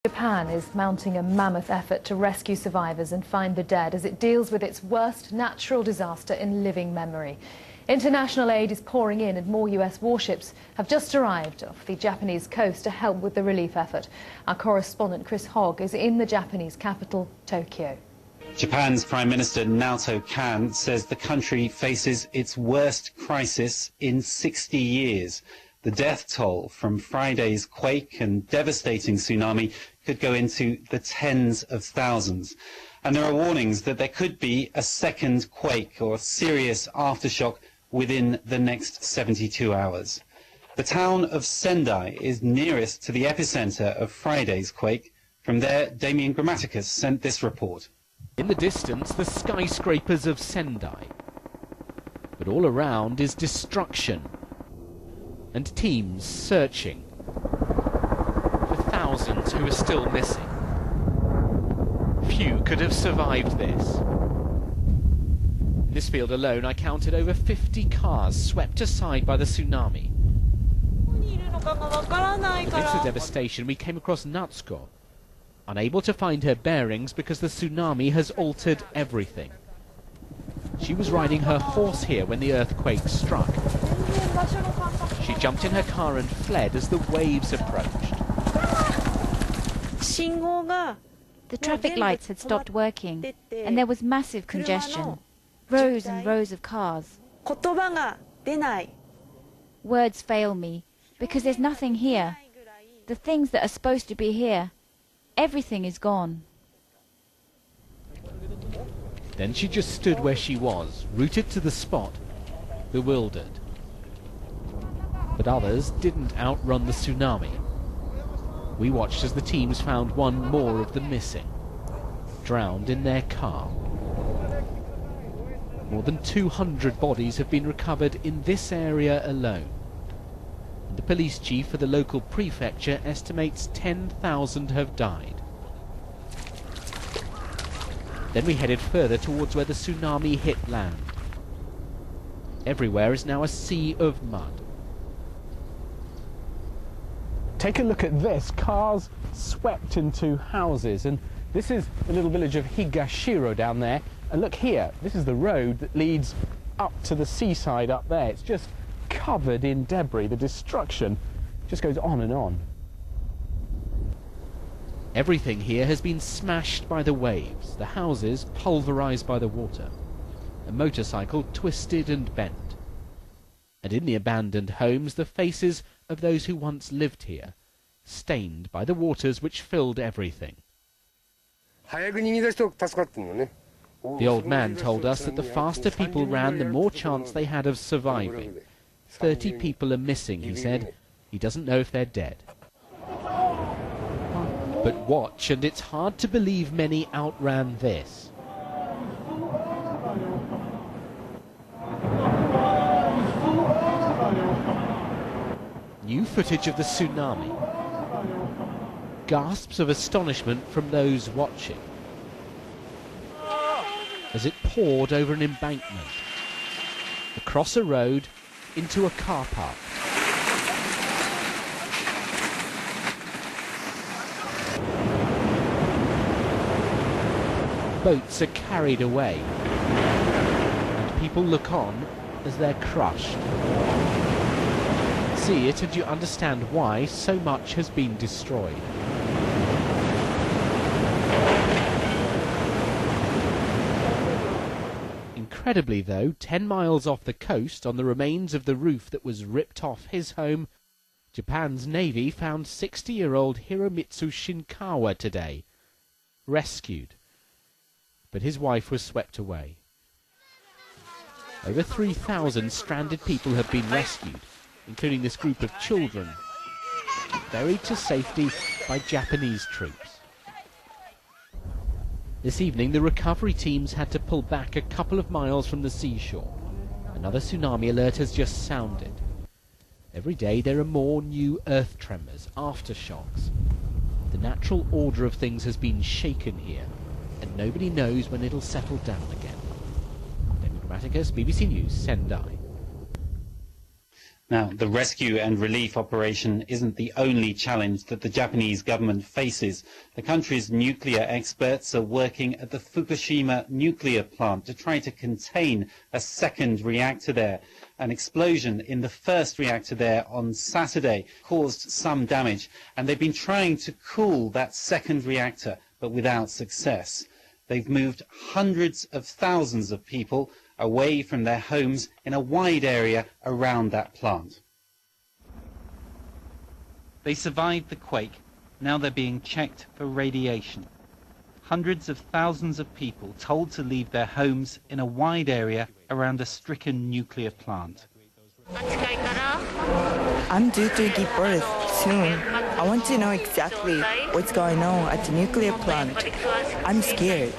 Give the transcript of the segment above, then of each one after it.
Japan is mounting a mammoth effort to rescue survivors and find the dead as it deals with its worst natural disaster in living memory. International aid is pouring in and more US warships have just arrived off the Japanese coast to help with the relief effort. Our correspondent Chris Hogg is in the Japanese capital, Tokyo. Japan's Prime Minister Naoto Kan says the country faces its worst crisis in 60 years. The death toll from Friday's quake and devastating tsunami could go into the tens of thousands. And there are warnings that there could be a second quake or serious aftershock within the next 72 hours. The town of Sendai is nearest to the epicenter of Friday's quake. From there, Damien Grammaticus sent this report. In the distance, the skyscrapers of Sendai. But all around is destruction and teams searching for thousands who are still missing. Few could have survived this. In this field alone, I counted over 50 cars swept aside by the tsunami. Amidst the devastation, we came across Natsuko, unable to find her bearings because the tsunami has altered everything. She was riding her horse here when the earthquake struck. She jumped in her car and fled as the waves approached. The traffic lights had stopped working and there was massive congestion. Rows and rows of cars. Words fail me because there's nothing here. The things that are supposed to be here, everything is gone. Then she just stood where she was, rooted to the spot, bewildered. But others didn't outrun the tsunami. We watched as the teams found one more of the missing, drowned in their car. More than 200 bodies have been recovered in this area alone. And the police chief for the local prefecture estimates 10,000 have died. Then we headed further towards where the tsunami hit land. Everywhere is now a sea of mud. Take a look at this. Cars swept into houses, and this is the little village of Higashiro down there. And look here, this is the road that leads up to the seaside up there. It's just covered in debris. The destruction just goes on and on. Everything here has been smashed by the waves, the houses pulverized by the water, a motorcycle twisted and bent. And in the abandoned homes, the faces of those who once lived here, stained by the waters which filled everything. The old man told us that the faster people ran, the more chance they had of surviving. 30 people are missing, he said. He doesn't know if they're dead. But watch, and it's hard to believe many outran this. New footage of the tsunami. Gasps of astonishment from those watching as it poured over an embankment, across a road, into a car park. Boats are carried away, and people look on as they're crushed. See it and you understand why so much has been destroyed. Incredibly though, 10 miles off the coast, on the remains of the roof that was ripped off his home, Japan's Navy found 60-year-old Hiromitsu Shinkawa today, rescued. But his wife was swept away. Over 3,000 stranded people have been rescued, including this group of children, buried to safety by Japanese troops. This evening, the recovery teams had to pull back a couple of miles from the seashore. Another tsunami alert has just sounded. Every day there are more new earth tremors, aftershocks. The natural order of things has been shaken here, and nobody knows when it'll settle down again. Damien Grammaticus, BBC News, Sendai. Now, the rescue and relief operation isn't the only challenge that the Japanese government faces. The country's nuclear experts are working at the Fukushima nuclear plant to try to contain a second reactor there. An explosion in the first reactor there on Saturday caused some damage, and they've been trying to cool that second reactor, but without success. They've moved hundreds of thousands of people away from their homes in a wide area around that plant. They survived the quake. Now they're being checked for radiation. Hundreds of thousands of people told to leave their homes in a wide area around a stricken nuclear plant. I'm due to give birth soon. I want to know exactly what's going on at the nuclear plant. I'm scared.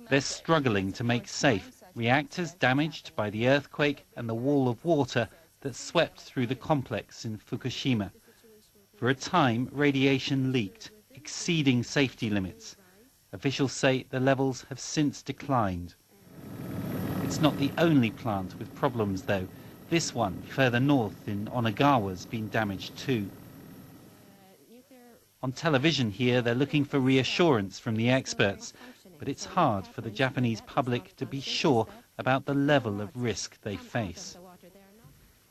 They're struggling to make safe reactors damaged by the earthquake and the wall of water that swept through the complex in Fukushima. For a time, radiation leaked, exceeding safety limits. Officials say the levels have since declined. It's not the only plant with problems, though. This one, further north in Onagawa, has been damaged too. On television here, they're looking for reassurance from the experts, but it's hard for the Japanese public to be sure about the level of risk they face.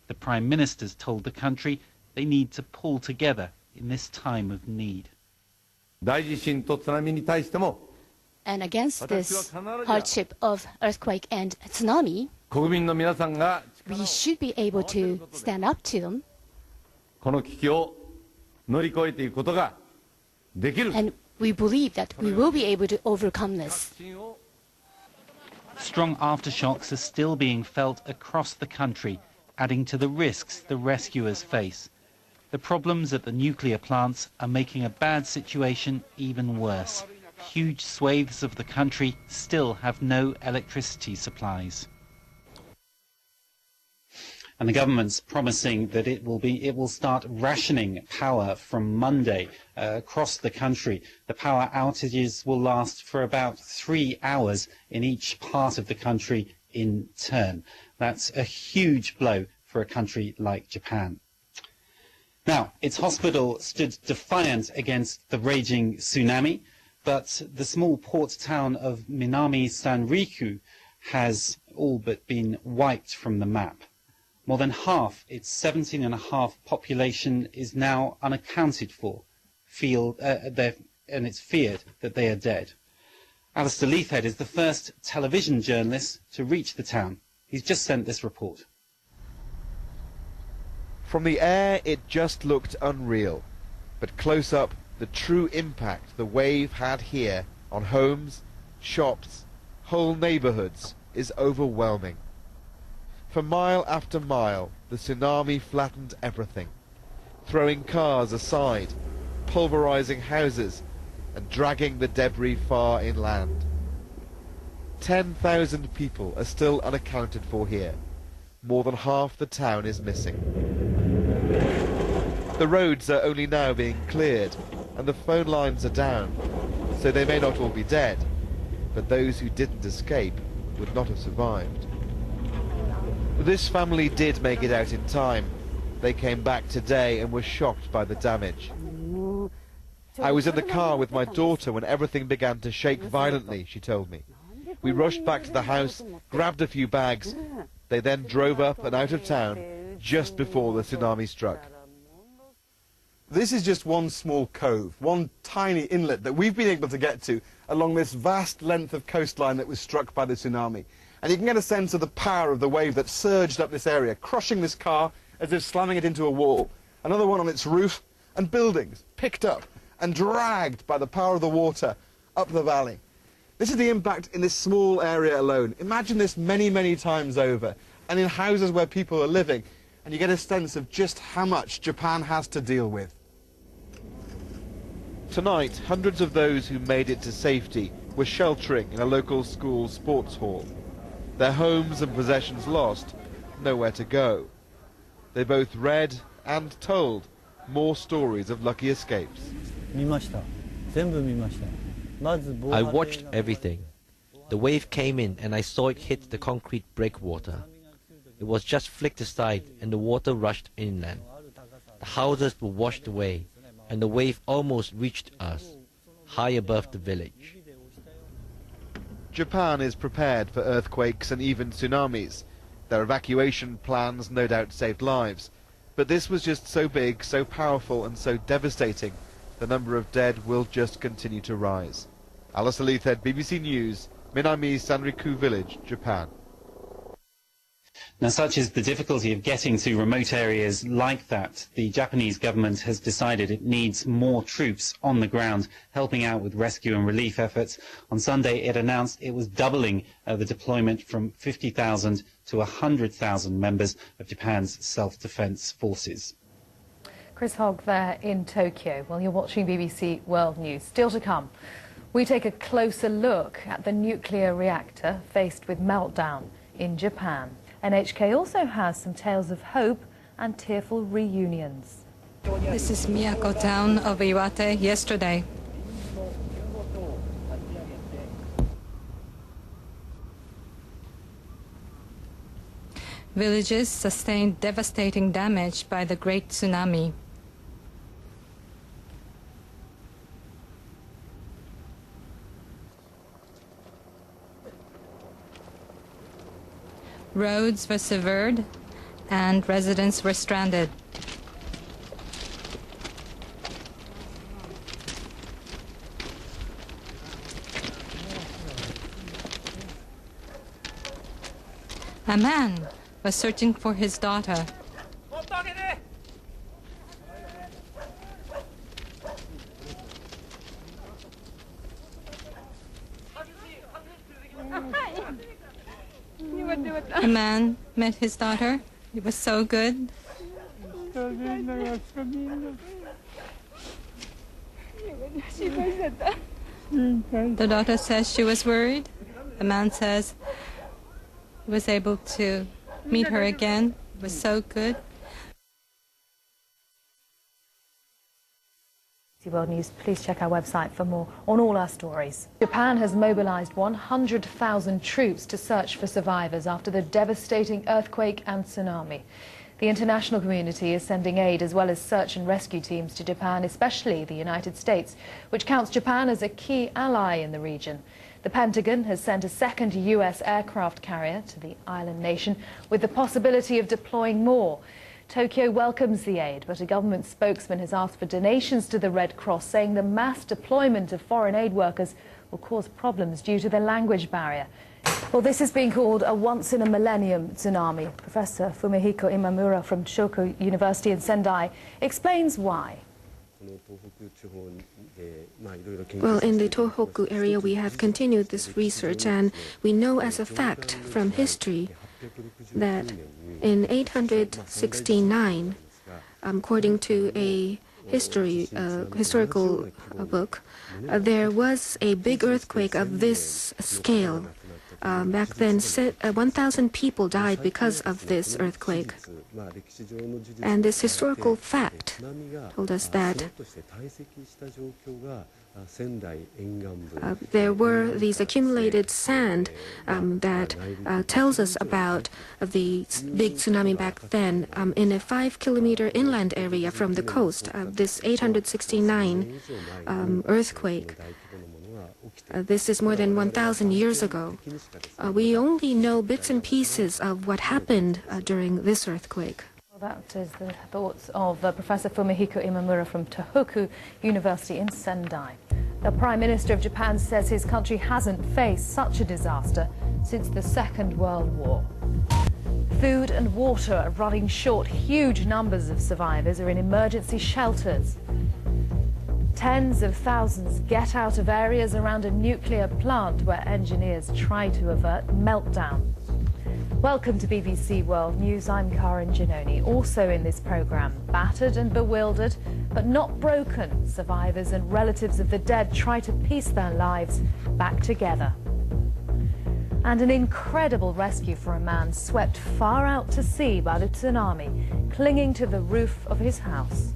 The Prime Minister's told the country they need to pull together in this time of need. And against this hardship of earthquake and tsunami, we should be able to stand up to them. And we believe that we will be able to overcome this. Strong aftershocks are still being felt across the country, adding to the risks the rescuers face. The problems at the nuclear plants are making a bad situation even worse. Huge swathes of the country still have no electricity supplies. And the government's promising that it will start rationing power from Monday across the country. The power outages will last for about 3 hours in each part of the country in turn. That's a huge blow for a country like Japan. Now, its hospital stood defiant against the raging tsunami, but the small port town of Minami Sanriku has all but been wiped from the map. More than half its 17.5 population is now unaccounted for, and it's feared that they are dead. Alistair Leithhead is the first television journalist to reach the town. He's just sent this report. From the air, it just looked unreal, but close up, the true impact the wave had here on homes, shops, whole neighborhoods is overwhelming. For mile after mile, the tsunami flattened everything, throwing cars aside, pulverizing houses, and dragging the debris far inland. 10,000 people are still unaccounted for here. More than half the town is missing. The roads are only now being cleared, and the phone lines are down, so they may not all be dead, but those who didn't escape would not have survived. This family did make it out in time. They came back today and were shocked by the damage. I was in the car with my daughter when everything began to shake violently, she told me. We rushed back to the house, grabbed a few bags. They then drove up and out of town just before the tsunami struck. This is just one small cove, one tiny inlet that we've been able to get to along this vast length of coastline that was struck by the tsunami. And you can get a sense of the power of the wave that surged up this area, crushing this car as if slamming it into a wall. Another one on its roof, and buildings picked up and dragged by the power of the water up the valley. This is the impact in this small area alone. Imagine this many, many times over, and in houses where people are living, and you get a sense of just how much Japan has to deal with. Tonight, hundreds of those who made it to safety were sheltering in a local school sports hall. Their homes and possessions lost, nowhere to go. They both read and told more stories of lucky escapes. I watched everything. The wave came in and I saw it hit the concrete breakwater. It was just flicked aside and the water rushed inland. The houses were washed away and the wave almost reached us, high above the village. Japan is prepared for earthquakes and even tsunamis. Their evacuation plans no doubt saved lives. But this was just so big, so powerful and so devastating, the number of dead will just continue to rise. Alistair Leathed, BBC News, Minami Sanriku Village, Japan. Now, such is the difficulty of getting to remote areas like that. The Japanese government has decided it needs more troops on the ground helping out with rescue and relief efforts. On Sunday, it announced it was doubling the deployment from 50,000 to 100,000 members of Japan's self-defense forces. Chris Hogg there in Tokyo. Well, you're watching BBC World News. Still to come, we take a closer look at the nuclear reactor faced with meltdown in Japan. NHK also has some tales of hope and tearful reunions. This is Miyako town of Iwate yesterday. Villages sustained devastating damage by the Great Tsunami. Roads were severed and residents were stranded. A man was searching for his daughter. A man met his daughter. It was so good. The daughter says she was worried. The man says he was able to meet her again. It was so good. World News, please check our website for more on all our stories. Japan has mobilized 100,000 troops to search for survivors after the devastating earthquake and tsunami. The international community is sending aid as well as search and rescue teams to Japan, especially the United States, which counts Japan as a key ally in the region. The Pentagon has sent a second US aircraft carrier to the island nation with the possibility of deploying more. Tokyo welcomes the aid, but a government spokesman has asked for donations to the Red Cross, saying the mass deployment of foreign aid workers will cause problems due to the language barrier. Well, this has been called a once-in-a-millennium tsunami. Professor Fumihiko Imamura from Shoku University in Sendai explains why. Well, in the Tohoku area we have continued this research, and we know as a fact from history that in 869, according to a historical book, there was a big earthquake of this scale. Back then, 1,000 people died because of this earthquake. And this historical fact told us that there were these accumulated sand that tells us about the big tsunami back then in a 5-kilometer inland area from the coast. This 869 earthquake. This is more than 1,000 years ago. We only know bits and pieces of what happened during this earthquake. Well, that is the thoughts of Professor Fumihiko Imamura from Tohoku University in Sendai. The Prime Minister of Japan says his country hasn't faced such a disaster since the Second World War. Food and water are running short. Huge numbers of survivors are in emergency shelters. Tens of thousands get out of areas around a nuclear plant where engineers try to avert meltdown. Welcome to BBC World News. I'm Karin Giannoni. Also in this programme, battered and bewildered, but not broken, survivors and relatives of the dead try to piece their lives back together. And an incredible rescue for a man swept far out to sea by the tsunami, clinging to the roof of his house.